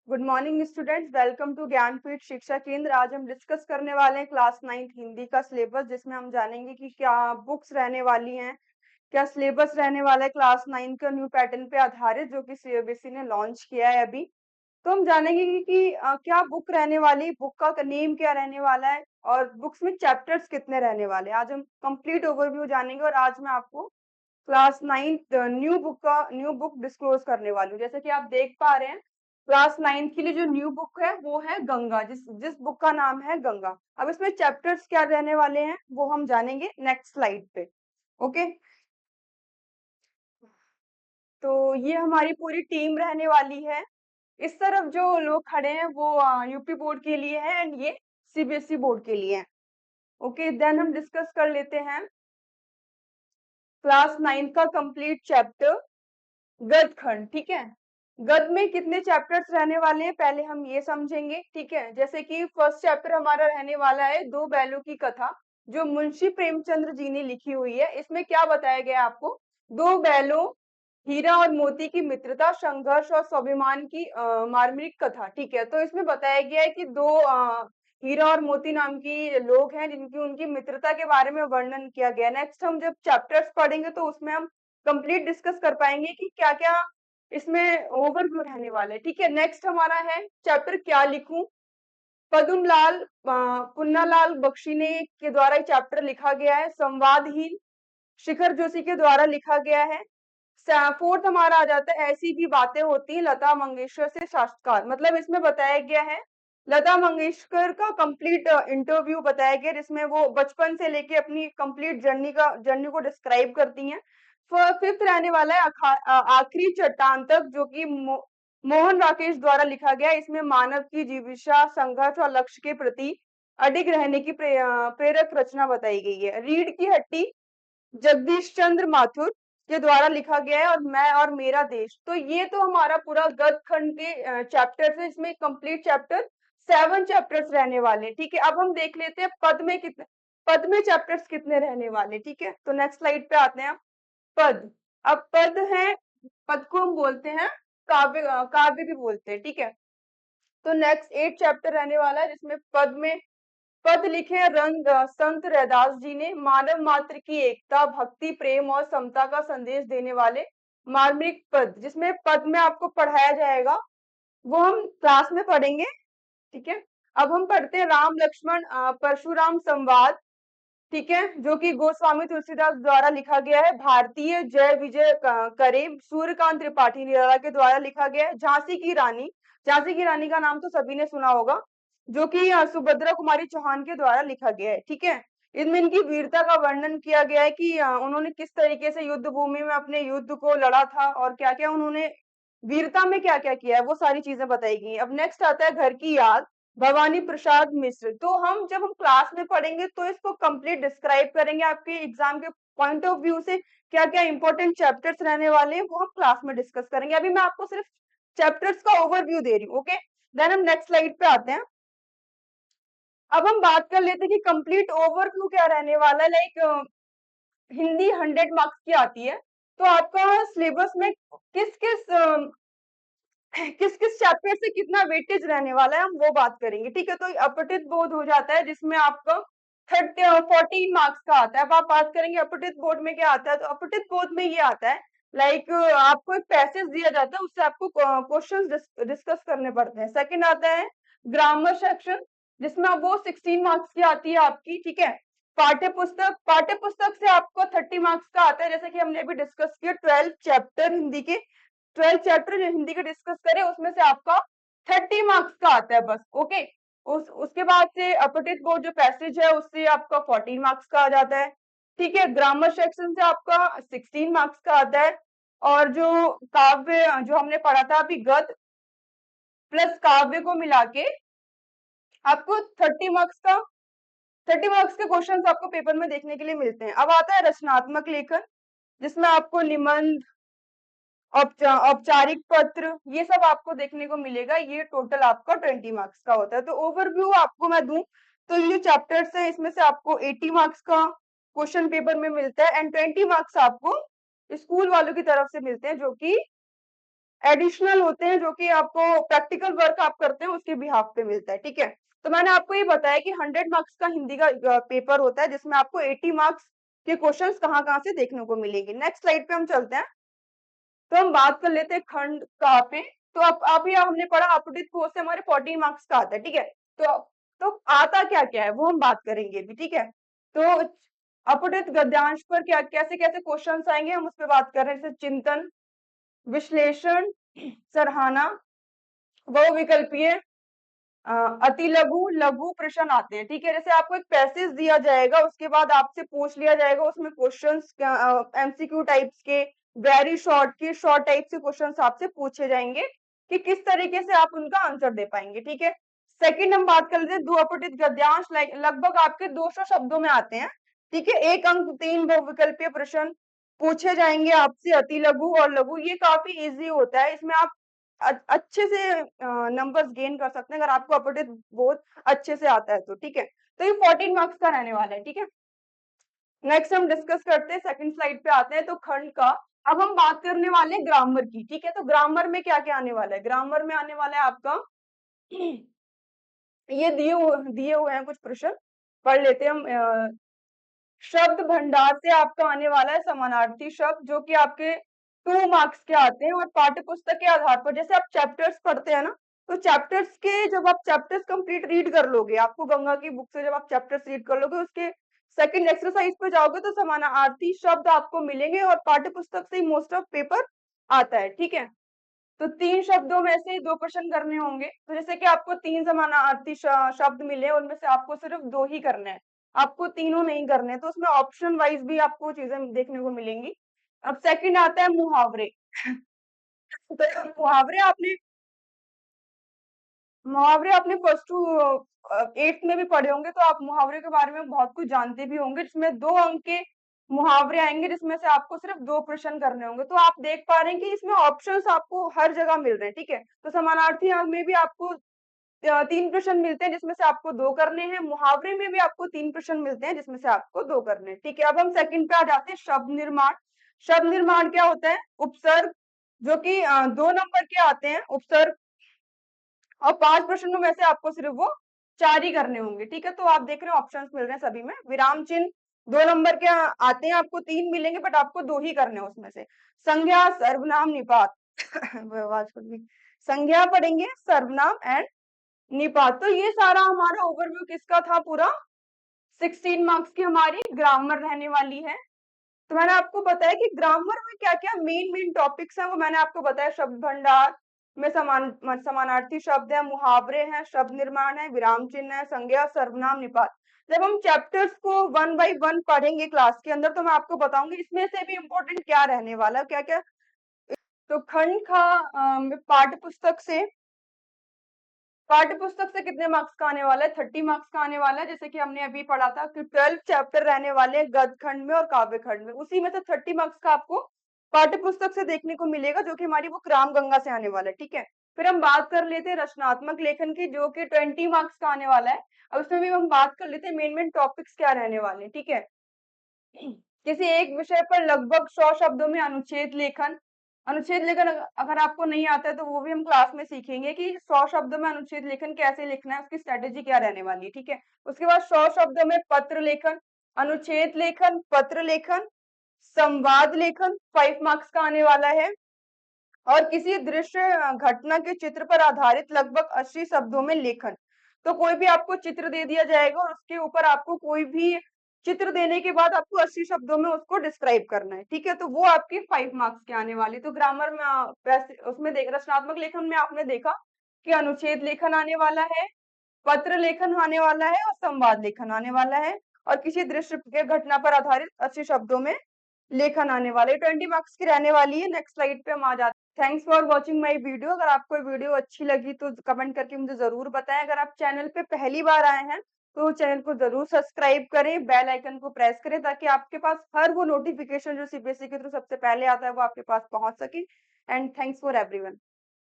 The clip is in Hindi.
Good morning students, welcome to Gyanpeeth Shiksha Kendra. आज हम डिस्कस करने वाले हैं क्लास 9 हिंदी का सिलेबस, जिसमें हम जानेंगे कि क्या बुक्स रहने वाली हैं, क्या सिलेबस रहने वाला है क्लास 9 का न्यू पैटर्न पे आधारित, जो कि सीबीएसई ने लॉन्च किया है अभी। तो हम जानेंगे कि क्या बुक रहने वाली, बुक का नेम क्या रहने वाला है और बुक्स में चैप्टर्स कितने रहने वाले हैं। आज हम कंप्लीट ओवरव्यू जानेंगे और आज मैं आपको क्लास 9 न्यू बुक डिस्क्लोज करने वाली हूँ। जैसे कि आप देख पा रहे हैं, क्लास 9 के लिए जो न्यू बुक है वो है गंगा, जिस जिस बुक का नाम है गंगा। अब इसमें चैप्टर्स क्या रहने वाले हैं वो हम जानेंगे नेक्स्ट स्लाइड पे। ओके, तो ये हमारी पूरी टीम रहने वाली है। इस तरफ जो लोग खड़े हैं वो यूपी बोर्ड के लिए है एंड ये सीबीएसई बोर्ड के लिए है। ओके, देन हम डिस्कस कर लेते हैं क्लास 9 का कंप्लीट चैप्टर गद खंड। ठीक है, गद में कितने चैप्टर्स रहने वाले हैं पहले हम ये समझेंगे। ठीक है, जैसे कि फर्स्ट चैप्टर हमारा रहने वाला है दो बैलों की कथा, जो मुंशी प्रेमचंद्र जी ने लिखी हुई है। इसमें क्या बताया गया है आपको? दो बैलों, हीरा और मोती की मित्रता, संघर्ष और स्वाभिमान की मार्मिक कथा। ठीक है, तो इसमें बताया गया है कि दो हीरा और मोती नाम की लोग हैं, जिनकी उनकी मित्रता के बारे में वर्णन किया गया। नेक्स्ट हम जब चैप्टर्स पढ़ेंगे तो उसमें हम कंप्लीट डिस्कस कर पाएंगे कि क्या क्या इसमें ओवरव्यू रहने वाला है। ठीक है, नेक्स्ट हमारा है चैप्टर क्या लिखूं। पदुमलाल पुन्नालाल बख्शी ने के द्वारा ये चैप्टर लिखा गया है। संवादहीन शिखर जोशी के द्वारा लिखा गया है। फोर्थ हमारा आ जाता है ऐसी भी बातें होती हैं, लता मंगेशकर से साक्षात्कार। मतलब इसमें बताया गया है लता मंगेशकर का कंप्लीट इंटरव्यू बताया गया, जिसमें वो बचपन से लेके अपनी कंप्लीट जर्नी को डिस्क्राइब करती हैं। फिफ्थ रहने वाला है आखिरी चट्टान तक, जो कि मोहन राकेश द्वारा लिखा गया है। इसमें मानव की जीविका, संघर्ष और लक्ष्य के प्रति अडिग रहने की प्रेरक रचना बताई गई है। रीढ़ की हड्डी जगदीश चंद्र माथुर के द्वारा लिखा गया है। और मैं और मेरा देश। तो ये तो हमारा पूरा गद खंड के चैप्टर है। इसमें कंप्लीट चैप्टर 7 चैप्टर्स रहने वाले। ठीक है, अब हम देख लेते हैं पद में चैप्टर्स कितने रहने वाले। ठीक है, तो नेक्स्ट स्लाइड पे आते हैं। पद, अब पद है, पद को हम बोलते हैं काव्य भी बोलते हैं। ठीक है, तो नेक्स्ट 8 चैप्टर रहने वाला है, जिसमें पद लिखे संत रैदास जी ने। मानव मात्र की एकता, भक्ति, प्रेम और समता का संदेश देने वाले मार्मिक पद, जिसमें पद में आपको पढ़ाया जाएगा, वो हम क्लास में पढ़ेंगे। ठीक है, अब हम पढ़ते हैं राम लक्ष्मण परशुराम संवाद। ठीक है, जो कि गोस्वामी तुलसीदास द्वारा लिखा गया है। भारतीय जय विजय करे सूर्यकांत त्रिपाठी निराला के द्वारा लिखा गया है। झांसी की रानी का नाम तो सभी ने सुना होगा, जो कि सुभद्रा कुमारी चौहान के द्वारा लिखा गया है। ठीक है, इसमें इनकी वीरता का वर्णन किया गया है कि उन्होंने किस तरीके से युद्ध भूमि में अपने युद्ध को लड़ा था और क्या क्या उन्होंने वीरता में क्या क्या किया है, वो सारी चीजें बताई गई। अब नेक्स्ट आता है घर की याद, भवानी प्रसाद मिश्र। तो जब हम क्लास में पढ़ेंगे तो इसको कंप्लीट डिस्क्राइब करेंगे, आपके एग्जाम के पॉइंट ऑफ व्यू से क्या क्या इंपॉर्टेंट चैप्टर्स रहने वाले हैं वो हम क्लास में डिस्कस करेंगे। अभी मैं आपको सिर्फ चैप्टर्स का ओवरव्यू दे रही हूँ। ओके, देन हम नेक्स्ट स्लाइड पे आते हैं। अब हम बात कर लेते हैं कि कंप्लीट ओवरव्यू क्या रहने वाला है। हिंदी 100 मार्क्स की आती है, तो आपका सिलेबस में किस किस किस किस चैप्टर से कितना वेटेज रहने वाला है हम वो बात करेंगे। ठीक है, तो अपठित बोध हो जाता है, जिसमें आपका 14 मार्क्स का आता है। अब आप बात करेंगे अपठित बोध में क्या आता है, तो अपठित बोध में ये आता है आपको एक पैसेज दिया जाता है, उससे आपको क्वेश्चन डिस्कस करने पड़ते हैं। सेकंड आता है ग्रामर सेक्शन, जिसमें अब वो 16 मार्क्स की आती है आपकी। ठीक है, पाठ्य पुस्तक से आपको 30 मार्क्स का आता है, जैसे कि हमने अभी डिस्कस किया 12 चैप्टर हिंदी के, 12 चैप्टर जो हिंदी के डिस्कस करें उसमें से आपका 30 मार्क्स का आता है बस। ओके, उसके बाद से अपठित बोध जो पैसेज है उससे आपका 14 मार्क्स का आ जाता है। ठीक है, ग्रामर सेक्शन से आपका 16 मार्क्स का आता है। और जो काव्य जो हमने पढ़ा था अभी, गद्य प्लस काव्य को मिला के आपको 30 मार्क्स के क्वेश्चन आपको पेपर में देखने के लिए मिलते हैं। अब आता है रचनात्मक लेखन, जिसमें आपको निबंध, औपचारिक पत्र, ये सब आपको देखने को मिलेगा। ये टोटल आपका 20 मार्क्स का होता है। तो ओवरव्यू आपको मैं दूं तो ये चैप्टर्स है, इसमें से आपको 80 मार्क्स का क्वेश्चन पेपर में मिलता है एंड 20 मार्क्स आपको स्कूल वालों की तरफ से मिलते हैं, जो कि एडिशनल होते हैं जो कि आपको प्रैक्टिकल वर्क आप करते हैं उसके बिहाफ पे मिलता है, ठीक है। तो मैंने आपको ये बताया कि 100 मार्क्स का हिंदी का पेपर होता है जिसमें आपको 80 मार्क्स के क्वेश्चंस कहाँ-कहाँ से देखने को मिलेंगे। नेक्स्ट स्लाइड पे हम चलते हैं। तो हम बात कर लेते हैं खंड का पे। तो अब अभी हमने पढ़ा अपठित कोश से हमारे 14 मार्क्स का आता है, ठीक है। तो आता क्या-क्या है वो हम बात करेंगे अभी, ठीक है। तो अपठित गद्यांश पर क्या कैसे-कैसे क्वेश्चंस आएंगे हम उस पर बात कर रहे हैं, जैसे चिंतन, विश्लेषण, सराहना, बहुविकल्पीय, अति लघु, लघु प्रश्न आते हैं, ठीक है। जैसे आपको एक पैसेज दिया जाएगा, उसके बाद आपसे पूछ लिया जाएगा उसमें क्वेश्चंस एमसीक्यू टाइप्स के, वेरी शॉर्ट के, शॉर्ट टाइप से क्वेश्चंस आपसे पूछे जाएंगे कि किस तरीके से आप उनका आंसर दे पाएंगे, ठीक है। सेकंड हम बात कर लेते हैं द्विअपठित गद्यांश, लगभग आपके 200 शब्दों में आते हैं, ठीक है। 1 अंक 3 बहुविकल्पीय प्रश्न पूछे जाएंगे आपसे, अति लघु और लघु। ये काफी इजी होता है, इसमें आप अच्छे से नंबर्स गेन कर सकते हैं अगर आपको अपडेट बहुत अच्छे से आता है तो, ठीक है। तो ये 14 मार्क्स का रहने वाला है, ठीक है। नेक्स्ट हम डिस्कस करते हैं, सेकंड स्लाइड पे आते हैं। तो खंड का अब हम बात करने वाले हैं ग्रामर की, ठीक है। तो ग्रामर में क्या क्या आने वाला है, ग्रामर में आने वाला है आपका ये दिए हुए हैं कुछ प्रश्न, पढ़ लेते हैं हम। शब्द भंडार से आपका आने वाला है समानार्थी शब्द, जो कि आपके 2 मार्क्स के आते हैं। और पाठ्य पुस्तक के आधार पर जैसे आप चैप्टर्स पढ़ते हैं ना, तो चैप्टर्स के जब आप चैप्टर्स कंप्लीट रीड कर लोगे, आपको गंगा की बुक से जब आप चैप्टर्स रीड कर लोगे, उसके सेकंड एक्सरसाइज पे जाओगे तो समानार्थी शब्द आपको मिलेंगे और पाठ्य पुस्तक से ही मोस्ट ऑफ पेपर आता है, ठीक है। तो 3 शब्दों में से 2 प्रश्न करने होंगे। तो जैसे कि आपको 3 समानार्थी शब्द मिले, उनमें से आपको सिर्फ 2 ही करने हैं, आपको तीनों नहीं करने। तो उसमें ऑप्शन वाइज भी आपको चीजें देखने को मिलेंगी। अब सेकंड आता है मुहावरे। तो मुहावरे आपने फर्स्ट टू 8th में भी पढ़े होंगे, तो आप मुहावरे के बारे में बहुत कुछ जानते भी होंगे, जिसमें 2 अंक के मुहावरे आएंगे, जिसमें से आपको सिर्फ 2 प्रश्न करने होंगे। तो आप देख पा रहे हैं कि इसमें ऑप्शंस आपको हर जगह मिल रहे हैं, ठीक है। तो समानार्थी अंक में भी आपको 3 प्रश्न मिलते हैं, जिसमें से आपको 2 करने हैं। मुहावरे में भी आपको 3 प्रश्न मिलते हैं, जिसमें से आपको 2 करने हैं, ठीक है। अब हम सेकंड पे आ जाते हैं, शब्द निर्माण। शब्द निर्माण क्या होता है, उपसर्ग, जो कि 2 नंबर के आते हैं उपसर्ग, और 5 प्रश्नों में से आपको सिर्फ वो 4 ही करने होंगे, ठीक है। तो आप देख रहे हैं ऑप्शंस मिल रहे हैं सभी में। विराम चिन्ह 2 नंबर के आते हैं, आपको 3 मिलेंगे, बट आपको 2 ही करने हैं उसमें से। संज्ञा, सर्वनाम, निपात आवाज खुल गई। संज्ञा पढ़ेंगे, सर्वनाम एंड निपात। तो ये सारा हमारा ओवरव्यू किसका था, पूरा 16 मार्क्स की हमारी ग्रामर रहने वाली है। तो मैंने आपको बताया कि ग्रामर में क्या क्या मेन मेन टॉपिक्स हैं, वो मैंने आपको बताया। शब्द भंडार में समानार्थी शब्द है, मुहावरे हैं, शब्द निर्माण है, विराम चिन्ह है, संज्ञा, सर्वनाम, निपात। जब हम चैप्टर्स को 1 बाय 1 पढ़ेंगे क्लास के अंदर, तो मैं आपको बताऊंगी इसमें से भी इम्पोर्टेंट क्या रहने वाला, क्या क्या। तो खंड का पाठ्य पुस्तक से कितने मार्क्स का आने वाला है, 30 मार्क्स का आने वाला है। जैसे कि हमने अभी पढ़ा था कि 12 चैप्टर रहने वाले हैं गद्य खंड में और काव्य खंड में, उसी में से 30 मार्क्स का आपको पाठ्य पुस्तक से देखने को मिलेगा, जो कि हमारी वो राम गंगा से आने वाला है, ठीक है। फिर हम बात कर लेते हैं रचनात्मक लेखन की, जो कि 20 मार्क्स का आने वाला है। अब उसमें भी हम बात कर लेते हैं मेन मेन टॉपिक्स क्या रहने वाले हैं, ठीक है। किसी एक विषय पर लगभग 100 शब्दों में अनुच्छेद लेखन। अनुच्छेद लेखन अगर आपको नहीं आता है तो वो भी हम क्लास में सीखेंगे कि 100 शब्दों में अनुच्छेद लेखन कैसे लिखना है, उसकी स्ट्रेटेजी क्या रहने वाली है, ठीक है। उसके बाद 100 शब्दों में पत्र लेखन, अनुच्छेद लेखन, पत्र लेखन, संवाद लेखन 5 मार्क्स का आने वाला है। और किसी दृश्य घटना के चित्र पर आधारित लगभग 80 शब्दों में लेखन। तो कोई भी आपको चित्र दे दिया जाएगा और उसके ऊपर आपको कोई भी चित्र देने के बाद आपको 80 शब्दों में उसको डिस्क्राइब करना है, ठीक है। तो वो आपकी 5 मार्क्स के आने वाली। तो ग्रामर में उसमें देख रचनात्मक लेखन में आपने देखा कि अनुच्छेद लेखन आने वाला है, पत्र लेखन आने वाला है और संवाद लेखन आने वाला है। और किसी दृश्य के घटना पर आधारित 80 शब्दों में लेखन आने वाले, 20 मार्क्स की रहने वाली है। नेक्स्ट स्लाइड पे हम आ जाते हैं। Thanks for watching my video. अगर आपको वीडियो अच्छी लगी तो कमेंट करके मुझे जरूर बताएं। अगर आप चैनल पे पहली बार आए हैं तो चैनल को जरूर सब्सक्राइब करें, बेल आइकन को प्रेस करें, ताकि आपके पास हर वो नोटिफिकेशन जो सीबीएसई के थ्रू सबसे पहले आता है वो आपके पास पहुंच सके। And thanks for everyone.